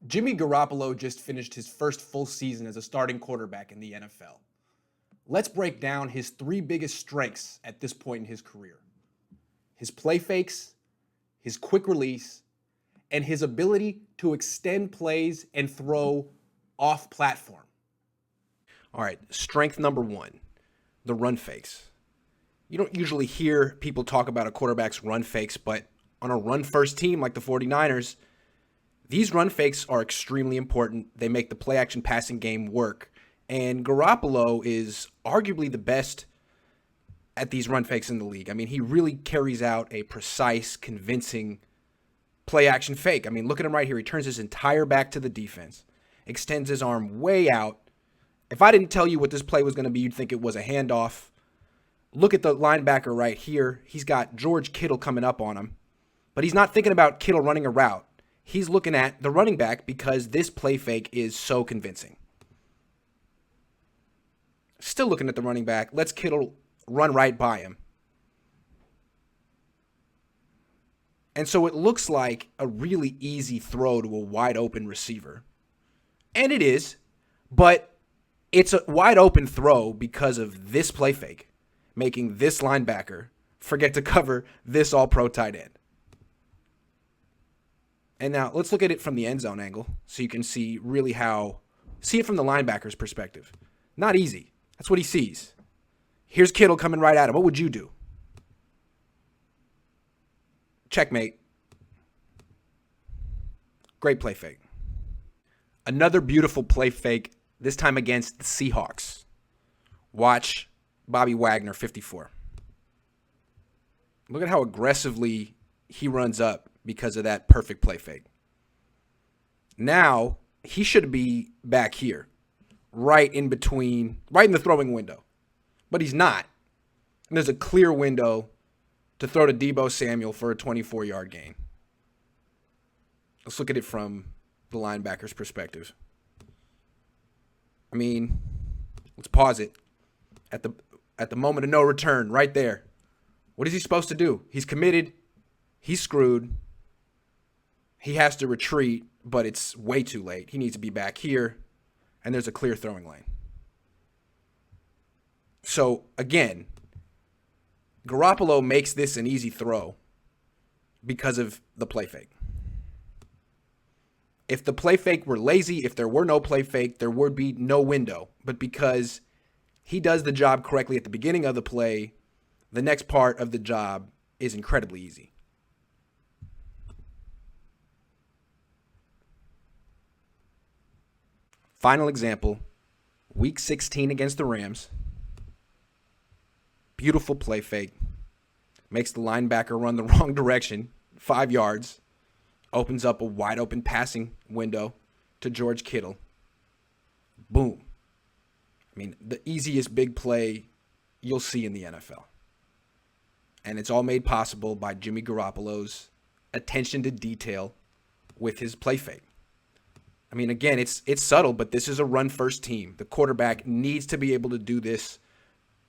Jimmy Garoppolo just finished his first full season as a starting quarterback in the NFL. Let's break down his three biggest strengths at this point in his career: his play fakes, his quick release, and his ability to extend plays and throw off platform. All right, strength number one, the run fakes. You don't usually hear people talk about a quarterback's run fakes, but on a run first team like the 49ers, these run fakes are extremely important. They make the play action passing game work. And Garoppolo is arguably the best at these run fakes in the league. I mean, he really carries out a precise, convincing play action fake. I mean, look at him right here. He turns his entire back to the defense, extends his arm way out. If I didn't tell you what this play was going to be, you'd think it was a handoff. Look at the linebacker right here. He's got George Kittle coming up on him, but he's not thinking about Kittle running a route. He's looking at the running back because this play fake is so convincing. Still looking at the running back. Lets Kittle run right by him. And so it looks like a really easy throw to a wide open receiver. And it is, but it's a wide open throw because of this play fake, making this linebacker forget to cover this all-pro tight end. And now let's look at it from the end zone angle so you can see really see it from the linebacker's perspective. Not easy. That's what he sees. Here's Kittle coming right at him. What would you do? Checkmate. Great play fake. Another beautiful play fake, this time against the Seahawks. Watch Bobby Wagner, 54. Look at how aggressively he runs up because of that perfect play fake. Now, he should be back here, right in between, right in the throwing window. But he's not. And there's a clear window to throw to Deebo Samuel for a 24-yard gain. Let's look at it from the linebacker's perspective. I mean, let's pause it. At the moment of no return, right there. What is he supposed to do? He's committed. He's screwed. He has to retreat, but it's way too late. He needs to be back here, and there's a clear throwing lane. So, again, Garoppolo makes this an easy throw because of the play fake. If the play fake were lazy, if there were no play fake, there would be no window. But because he does the job correctly at the beginning of the play, the next part of the job is incredibly easy. Final example, week 16 against the Rams. Beautiful play fake. Makes the linebacker run the wrong direction, 5 yards. Opens up a wide open passing window to George Kittle. Boom. I mean, the easiest big play you'll see in the NFL. And it's all made possible by Jimmy Garoppolo's attention to detail with his play fake. I mean, again, it's subtle, but this is a run-first team. The quarterback needs to be able to do this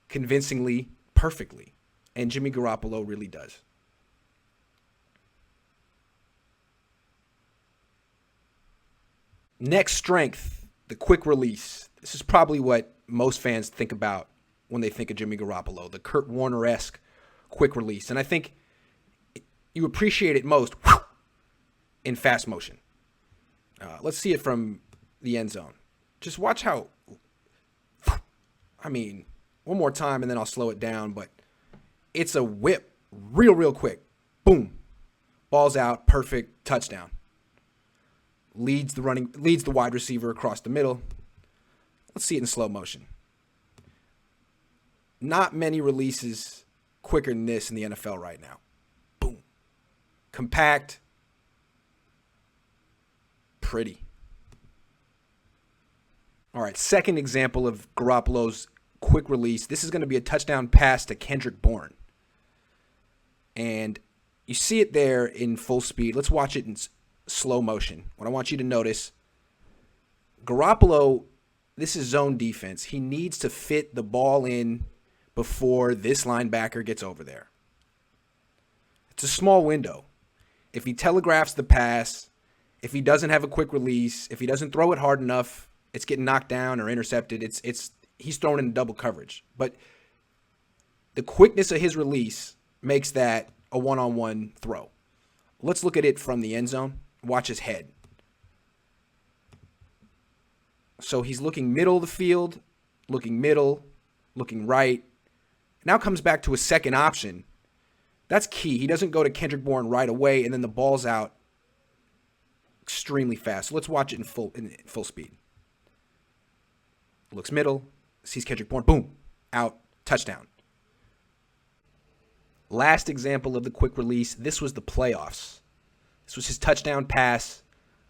convincingly, perfectly. And Jimmy Garoppolo really does. Next strength, the quick release. This is probably what most fans think about when they think of Jimmy Garoppolo, the Kurt Warner-esque quick release. And I think you appreciate it most in fast motion. Let's see it from the end zone. Just watch how, I mean, one more time and then I'll slow it down, but it's a whip real quick. Boom. Ball's out, perfect, touchdown. Leads the wide receiver across the middle. Let's see it in slow motion. Not many releases quicker than this in the NFL right now. Boom. Compact. Pretty. All right, second example of Garoppolo's quick release. This is going to be a touchdown pass to Kendrick Bourne. And you see it there in full speed. Let's watch it in slow motion. What I want you to notice, Garoppolo, this is zone defense. He needs to fit the ball in before this linebacker gets over there. It's a small window. If he telegraphs the pass If he doesn't have a quick release, if he doesn't throw it hard enough, it's getting knocked down or intercepted. He's thrown into double coverage. But the quickness of his release makes that a one-on-one throw. Let's look at it from the end zone. Watch his head. So he's looking middle of the field, looking middle, looking right. Now comes back to a second option. That's key. He doesn't go to Kendrick Bourne right away, and then the ball's out extremely fast. So let's watch it in full speed. Looks middle, sees Kendrick Bourne, boom, out, touchdown. Last example of the quick release, this was the playoffs. This was his touchdown pass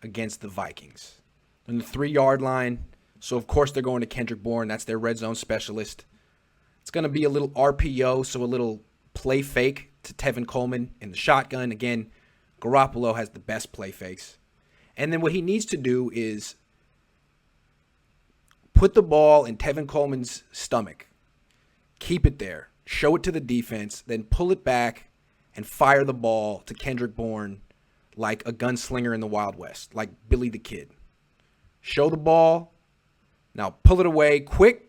against the Vikings. On the 3-yard line, so of course they're going to Kendrick Bourne. That's their red zone specialist. It's going to be a little RPO, so a little play fake to Tevin Coleman in the shotgun. Again, Garoppolo has the best play fakes. And then what he needs to do is put the ball in Tevin Coleman's stomach. Keep it there. Show it to the defense. Then pull it back and fire the ball to Kendrick Bourne like a gunslinger in the Wild West, like Billy the Kid. Show the ball. Now pull it away. Quick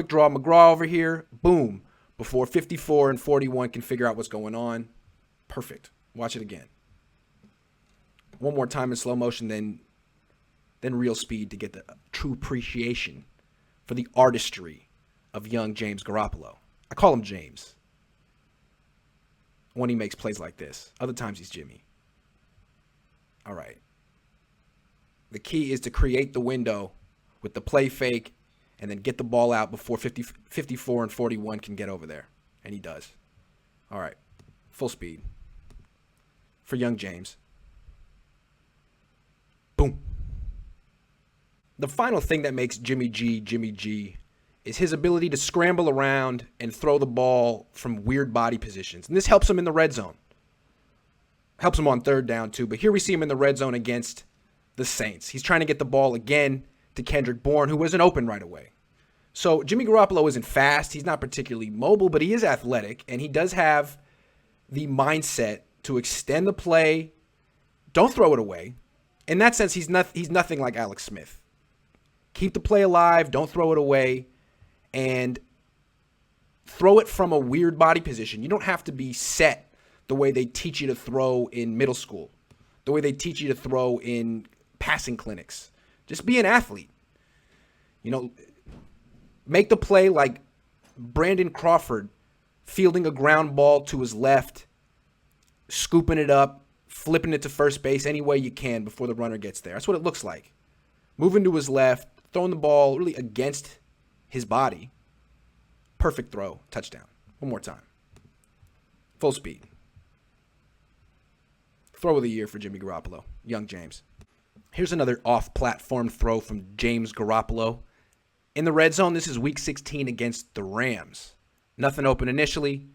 draw McGraw over here. Boom. Before 54 and 41 can figure out what's going on. Perfect. Watch it again. One more time in slow motion, then real speed to get the true appreciation for the artistry of young James Garoppolo. I call him James when he makes plays like this. Other times he's Jimmy. All right. The key is to create the window with the play fake and then get the ball out before 54 and 41 can get over there. And he does. All right. Full speed for young James. Boom. The final thing that makes Jimmy G is his ability to scramble around and throw the ball from weird body positions. And this helps him in the red zone. Helps him on third down too. But here we see him in the red zone against the Saints. He's trying to get the ball again to Kendrick Bourne, who wasn't open right away. So Jimmy Garoppolo isn't fast. He's not particularly mobile, but he is athletic. And he does have the mindset to extend the play. Don't throw it away. In that sense, he's nothing like Alex Smith. Keep the play alive. Don't throw it away. And throw it from a weird body position. You don't have to be set the way they teach you to throw in middle school, the way they teach you to throw in passing clinics. Just be an athlete. You know, make the play like Brandon Crawford fielding a ground ball to his left, scooping it up, flipping it to first base any way you can before the runner gets there. That's what it looks like. Moving to his left, throwing the ball really against his body. Perfect throw, touchdown. One more time. Full speed. Throw of the year for Jimmy Garoppolo, young James. Here's another off-platform throw from James Garoppolo. In the red zone, this is week 16 against the Rams. Nothing open initially.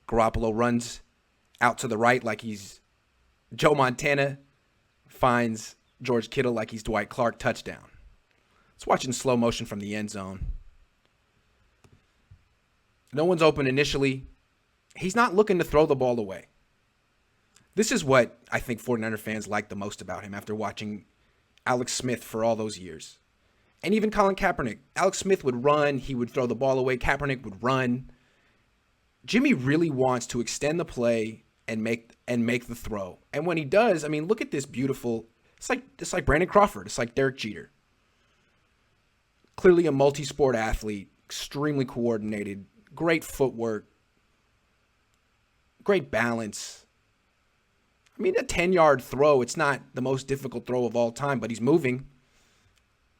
Garoppolo runs out to the right like he's Joe Montana. Finds George Kittle like he's Dwight Clark. Touchdown. Let's watch in slow motion from the end zone. No one's open initially. He's not looking to throw the ball away. This is what I think 49er fans like the most about him after watching Alex Smith for all those years. And even Colin Kaepernick. Alex Smith would run. He would throw the ball away. Kaepernick would run. Jimmy really wants to extend the play and make the throw. And when he does, I mean, look at this beautiful. It's like Brandon Crawford. It's like Derek Jeter. Clearly a multi-sport athlete. Extremely coordinated. Great footwork. Great balance. I mean, a 10-yard throw, it's not the most difficult throw of all time, but he's moving.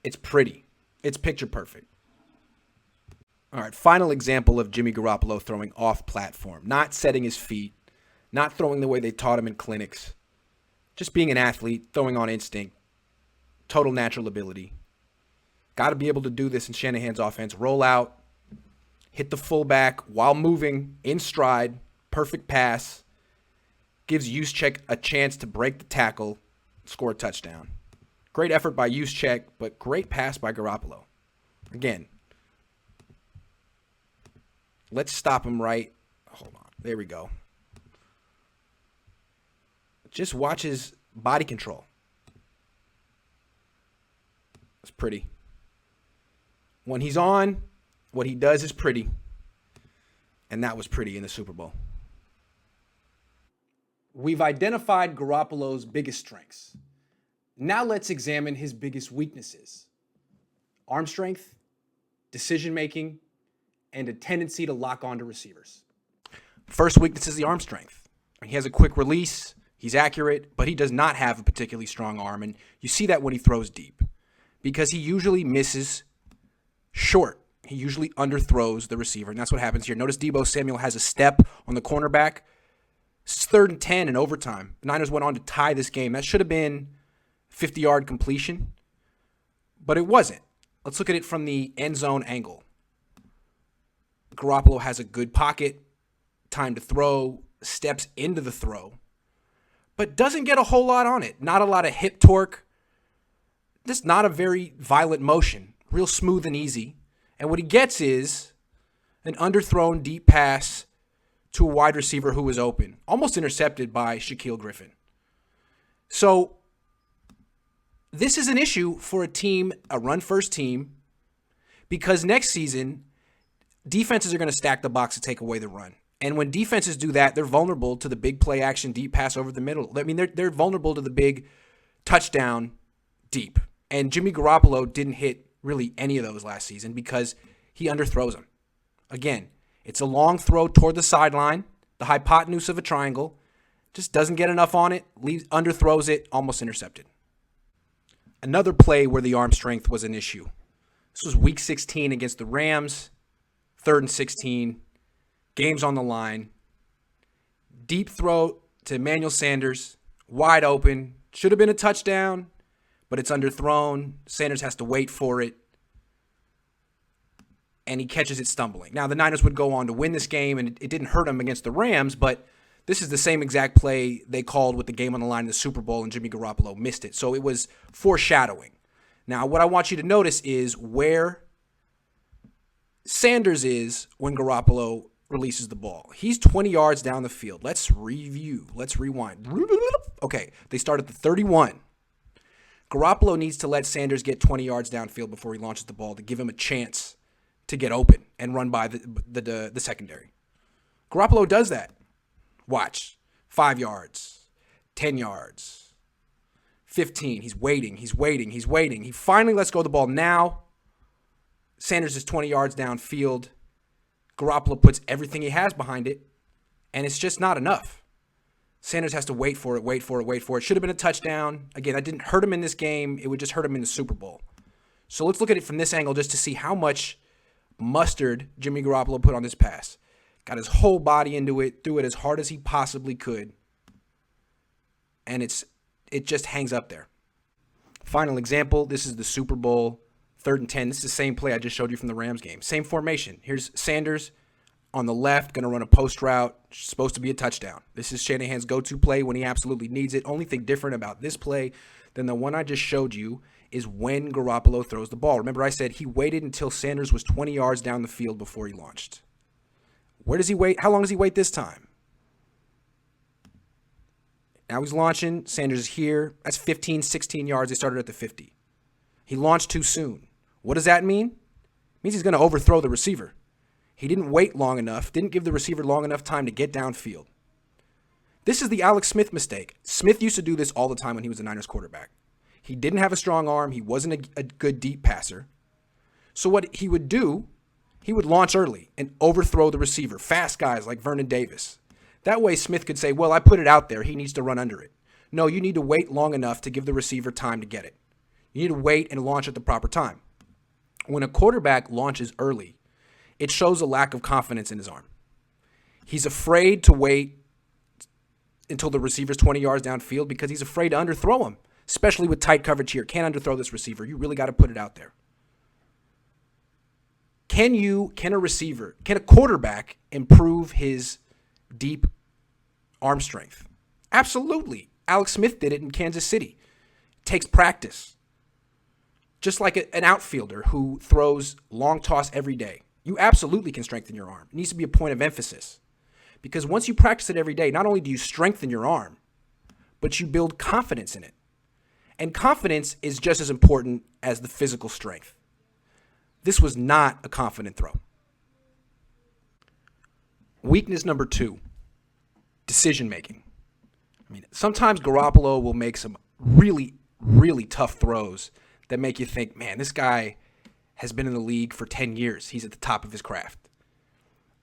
It's pretty. It's picture perfect. All right, final example of Jimmy Garoppolo throwing off platform. Not setting his feet, not throwing the way they taught him in clinics. Just being an athlete, throwing on instinct. Total natural ability. Got to be able to do this in Shanahan's offense. Roll out, hit the fullback while moving, in stride, perfect pass. Gives Juszczyk a chance to break the tackle, score a touchdown. Great effort by Juszczyk, but great pass by Garoppolo. Again, let's stop him right. Hold on. There we go. Just watch his body control. It's pretty. When he's on, what he does is pretty. And that was pretty in the Super Bowl. We've identified Garoppolo's biggest strengths. Now let's examine his biggest weaknesses. Arm strength, decision making, and a tendency to lock onto receivers. First weakness is the arm strength. He has a quick release, he's accurate, but he does not have a particularly strong arm, and you see that when he throws deep because he usually misses short. He usually underthrows the receiver, and that's what happens here. Notice Deebo Samuel has a step on the cornerback. It's 3rd and 10 in overtime. The Niners went on to tie this game. That should have been 50-yard completion, but it wasn't. Let's look at it from the end zone angle. Garoppolo has a good pocket, time to throw, steps into the throw, but doesn't get a whole lot on it. Not a lot of hip torque. Just not a very violent motion. Real smooth and easy. And what he gets is an underthrown deep pass to a wide receiver who was open, almost intercepted by Shaquille Griffin. So this is an issue for a team, a run-first team, because next season, defenses are going to stack the box to take away the run. And when defenses do that, they're vulnerable to the big play action deep pass over the middle. I mean, they're vulnerable to the big touchdown deep. And Jimmy Garoppolo didn't hit really any of those last season because he underthrows them. Again, it's a long throw toward the sideline, the hypotenuse of a triangle, just doesn't get enough on it, underthrows it, almost intercepted. Another play where the arm strength was an issue. This was week 16 against the Rams, 3rd and 16, game's on the line. Deep throw to Emmanuel Sanders, wide open, should have been a touchdown, but it's underthrown. Sanders has to wait for it, and he catches it stumbling. Now, the Niners would go on to win this game, and it didn't hurt them against the Rams, but this is the same exact play they called with the game on the line in the Super Bowl, and Jimmy Garoppolo missed it. So it was foreshadowing. Now, what I want you to notice is where Sanders is when Garoppolo releases the ball. He's 20 yards down the field. Let's review. Let's rewind. Okay, they start at the 31. Garoppolo needs to let Sanders get 20 yards downfield before he launches the ball to give him a chance to get open and run by the secondary. Garoppolo does that. Watch. 5 yards, 10 yards, 15. He's waiting. He finally lets go of the ball. Now, Sanders is 20 yards downfield. Garoppolo puts everything he has behind it, and it's just not enough. Sanders has to wait for it. Should have been a touchdown. Again, that didn't hurt him in this game. It would just hurt him in the Super Bowl. So let's look at it from this angle just to see how much mustard Jimmy Garoppolo put on this pass. Got his whole body into it, threw it as hard as he possibly could, and it just hangs up there. Final example, this is the Super Bowl, 3rd and 10. This is the same play I just showed you from the Rams game. Same formation. Here's Sanders on the left, going to run a post route, supposed to be a touchdown. This is Shanahan's go-to play when he absolutely needs it. Only thing different about this play than the one I just showed you is when Garoppolo throws the ball. Remember I said he waited until Sanders was 20 yards down the field before he launched. Where does he wait? How long does he wait this time? Now he's launching. Sanders is here. That's 15, 16 yards. They started at the 50. He launched too soon. What does that mean? It means he's going to overthrow the receiver. He didn't wait long enough, didn't give the receiver long enough time to get downfield. This is the Alex Smith mistake. Smith used to do this all the time when he was the Niners quarterback. He didn't have a strong arm. He wasn't a good deep passer. So what he would do, he would launch early and overthrow the receiver. Fast guys like Vernon Davis. That way Smith could say, well, I put it out there. He needs to run under it. No, you need to wait long enough to give the receiver time to get it. You need to wait and launch at the proper time. When a quarterback launches early, it shows a lack of confidence in his arm. He's afraid to wait until the receiver's 20 yards downfield because he's afraid to underthrow him, especially with tight coverage here. Can't underthrow this receiver. You really got to put it out there. Can a quarterback improve his deep arm strength? Absolutely. Alex Smith did it in Kansas City. Takes practice. Just like an outfielder who throws long toss every day. You absolutely can strengthen your arm. It needs to be a point of emphasis. Because once you practice it every day, not only do you strengthen your arm, but you build confidence in it. And confidence is just as important as the physical strength. This was not a confident throw. Weakness number 2, decision making. I mean, sometimes Garoppolo will make some really, really tough throws that make you think, man, this guy has been in the league for 10 years. He's at the top of his craft.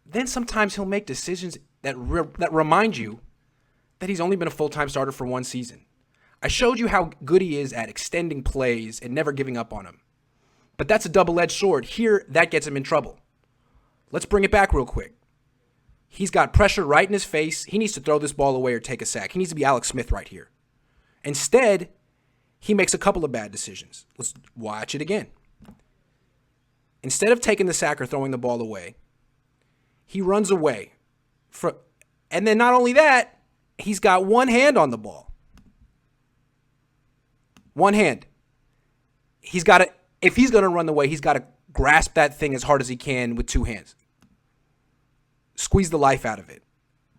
Then sometimes he'll make decisions that remind you that he's only been a full-time starter for 1 season. I showed you how good he is at extending plays and never giving up on them. But that's a double-edged sword. Here, that gets him in trouble. Let's bring it back real quick. He's got pressure right in his face. He needs to throw this ball away or take a sack. He needs to be Alex Smith right here. Instead, he makes a couple of bad decisions. Let's watch it again. Instead of taking the sack or throwing the ball away, he runs away. And then not only that, he's got one hand on the ball. One hand. If he's going to run the way, he's got to grasp that thing as hard as he can with 2 hands. Squeeze the life out of it.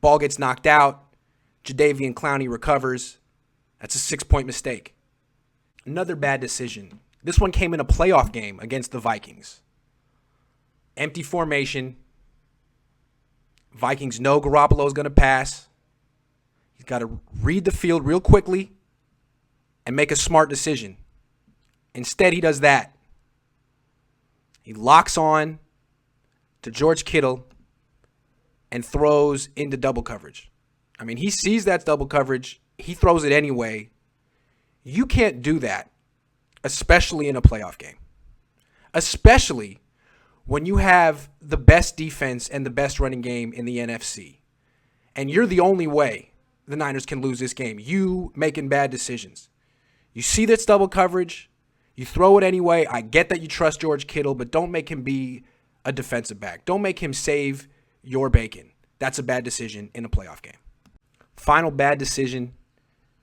Ball gets knocked out. Jadeveon Clowney recovers. That's a 6-point mistake. Another bad decision. This one came in a playoff game against the Vikings. Empty formation. Vikings know Garoppolo is going to pass. He's got to read the field real quickly and make a smart decision. Instead, he does that. He locks on to George Kittle and throws into double coverage. I mean, he sees that double coverage. He throws it anyway. You can't do that, especially in a playoff game. Especially when you have the best defense and the best running game in the NFC. And you're the only way the Niners can lose this game. You making bad decisions. You see this double coverage. You throw it anyway. I get that you trust George Kittle, but don't make him be a defensive back. Don't make him save your bacon. That's a bad decision in a playoff game. Final bad decision.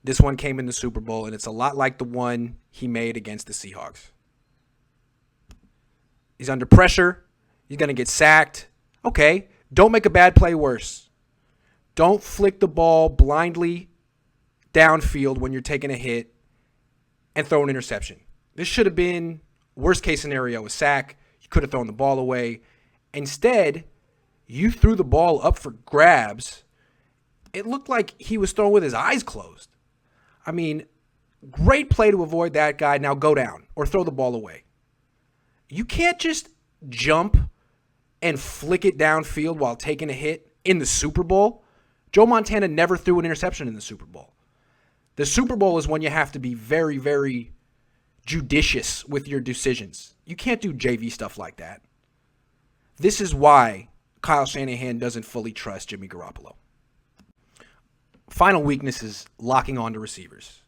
This one came in the Super Bowl, and it's a lot like the one he made against the Seahawks. He's under pressure. He's going to get sacked. Okay, don't make a bad play worse. Don't flick the ball blindly downfield when you're taking a hit and throw an interception. This should have been worst case scenario, a sack. You could have thrown the ball away. Instead, you threw the ball up for grabs. It looked like he was throwing with his eyes closed. I mean, great play to avoid that guy. Now go down or throw the ball away. You can't just jump and flick it downfield while taking a hit in the Super Bowl. Joe Montana never threw an interception in the Super Bowl. The Super Bowl is when you have to be very, very judicious with your decisions. You can't do JV stuff like that. This is why Kyle Shanahan doesn't fully trust Jimmy Garoppolo. Final weakness is locking on to receivers.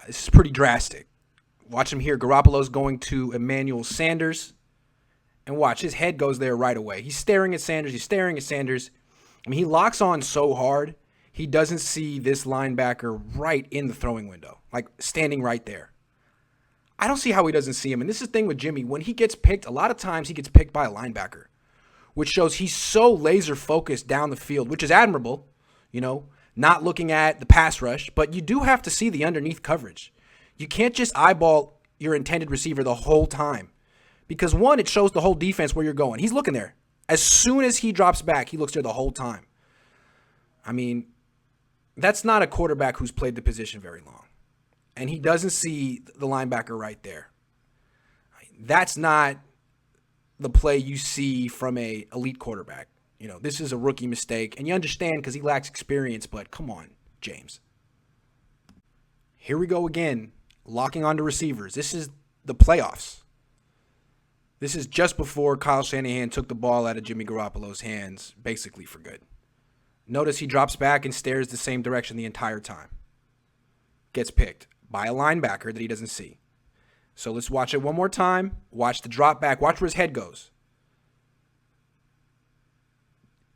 This is pretty drastic. Watch him here. Garoppolo's going to Emmanuel Sanders. And watch, his head goes there right away. He's staring at Sanders. I mean, he locks on so hard, he doesn't see this linebacker right in the throwing window, like standing right there. I don't see how he doesn't see him. And this is the thing with Jimmy. When he gets picked, a lot of times he gets picked by a linebacker, which shows he's so laser focused down the field, which is admirable, not looking at the pass rush, but you do have to see the underneath coverage. You can't just eyeball your intended receiver the whole time because, one, it shows the whole defense where you're going. He's looking there. As soon as he drops back, he looks there the whole time. I mean, that's not a quarterback who's played the position very long. And he doesn't see the linebacker right there. That's not the play you see from a elite quarterback. This is a rookie mistake. And you understand because he lacks experience, but come on, James. Here we go again, locking onto receivers. This is the playoffs. This is just before Kyle Shanahan took the ball out of Jimmy Garoppolo's hands, basically for good. Notice he drops back and stares the same direction the entire time. Gets picked by a linebacker that he doesn't see. So let's watch it one more time. Watch the drop back. Watch where his head goes.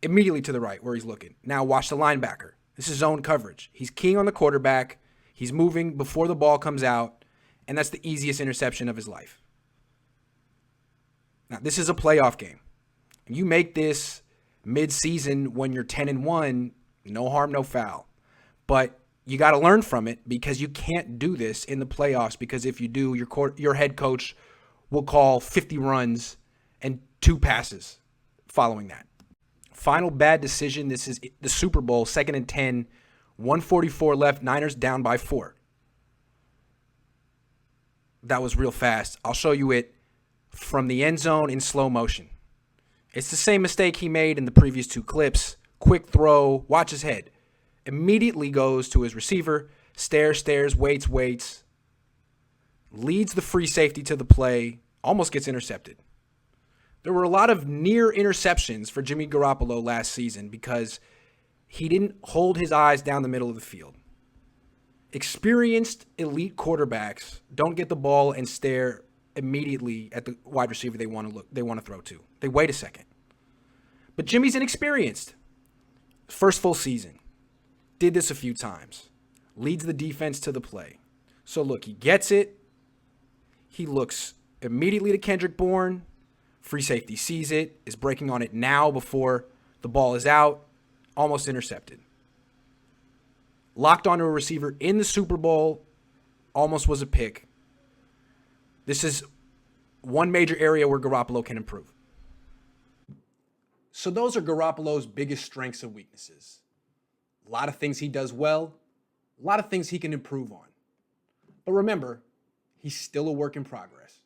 Immediately to the right where he's looking. Now watch the linebacker. This is zone coverage. He's keying on the quarterback. He's moving before the ball comes out. And that's the easiest interception of his life. Now, this is a playoff game. You make this mid-season when you're 10-1, no harm, no foul. But You got to learn from it because you can't do this in the playoffs, because if you do, your head coach will call 50 runs and 2 passes following that. Final bad decision. This is the Super Bowl, 2nd and 10, 144 left, Niners down by 4. That was real fast. I'll show you it from the end zone in slow motion. It's the same mistake he made in the previous 2 clips. Quick throw, watch his head. Immediately goes to his receiver, stares, waits, leads the free safety to the play, almost gets intercepted. There were a lot of near interceptions for Jimmy Garoppolo last season because he didn't hold his eyes down the middle of the field. Experienced elite quarterbacks don't get the ball and stare immediately at the wide receiver they want to throw to. They wait a second. But Jimmy's inexperienced. First full season. Did this a few times. Leads the defense to the play. So look, he gets it. He looks immediately to Kendrick Bourne. Free safety sees it, is breaking on it now before the ball is out. Almost intercepted. Locked onto a receiver in the Super Bowl. Almost was a pick. This is one major area where Garoppolo can improve. So those are Garoppolo's biggest strengths and weaknesses. A lot of things he does well, a lot of things he can improve on. But remember, he's still a work in progress.